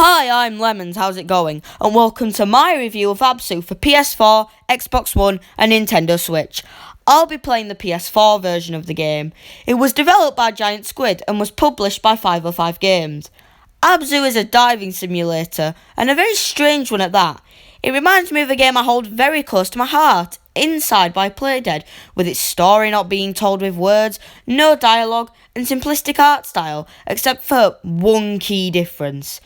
Hi, I'm Lemons, how's it going? And welcome to my review of ABZÜ for PS4, Xbox One and Nintendo Switch. I'll be playing the PS4 version of the game. It was developed by Giant Squid and was published by 505 Games. ABZÜ is a diving simulator, and a very strange one at that. It reminds me of a game I hold very close to my heart, Inside by Playdead, with its story not being told with words, no dialogue, and simplistic art style, except for one key difference.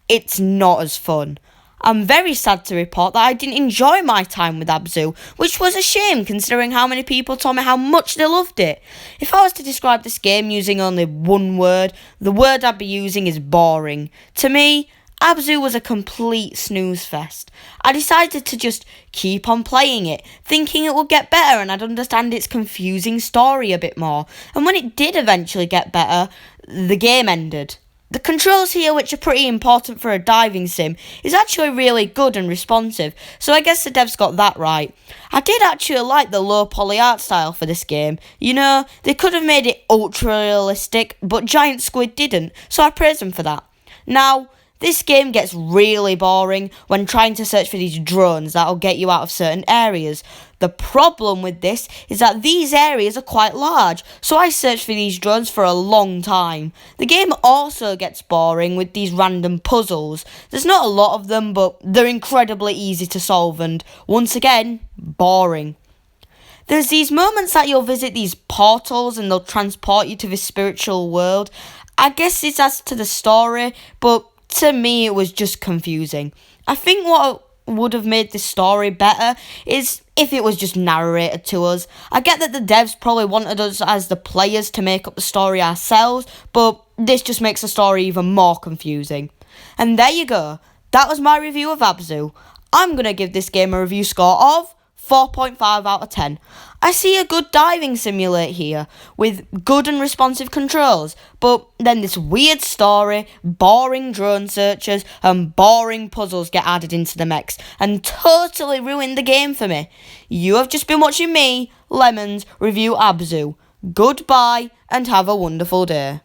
It's not as fun. I'm very sad to report that I didn't enjoy my time with ABZÜ, which was a shame considering how many people told me how much they loved it. If I was to describe this game using only one word, the word I'd be using is boring. To me, ABZÜ was a complete snooze fest. I decided to just keep on playing it, thinking it would get better and I'd understand its confusing story a bit more. And when it did eventually get better, the game ended. The controls here, which are pretty important for a diving sim, is actually really good and responsive, so I guess the devs got that right. I did actually like the low poly art style for this game. You know, they could have made it ultra realistic, but Giant Squid didn't, so I praise them for that. Now, this game gets really boring when trying to search for these drones that'll get you out of certain areas. The problem with this is that these areas are quite large, so I searched for these drones for a long time. The game also gets boring with these random puzzles. There's not a lot of them, but they're incredibly easy to solve and, once again, boring. There's these moments that you'll visit these portals and they'll transport you to this spiritual world. I guess it adds to the story, but to me, it was just confusing. I think what would have made this story better is if it was just narrated to us. I get that the devs probably wanted us as the players to make up the story ourselves, but this just makes the story even more confusing. And there you go. That was my review of ABZÜ. I'm going to give this game a review score of 4.5 out of 10. I see a good diving simulator here, with good and responsive controls, but then this weird story, boring drone searches, and boring puzzles get added into the mix, and totally ruin the game for me. You have just been watching me, Lemons, review ABZÜ. Goodbye, and have a wonderful day.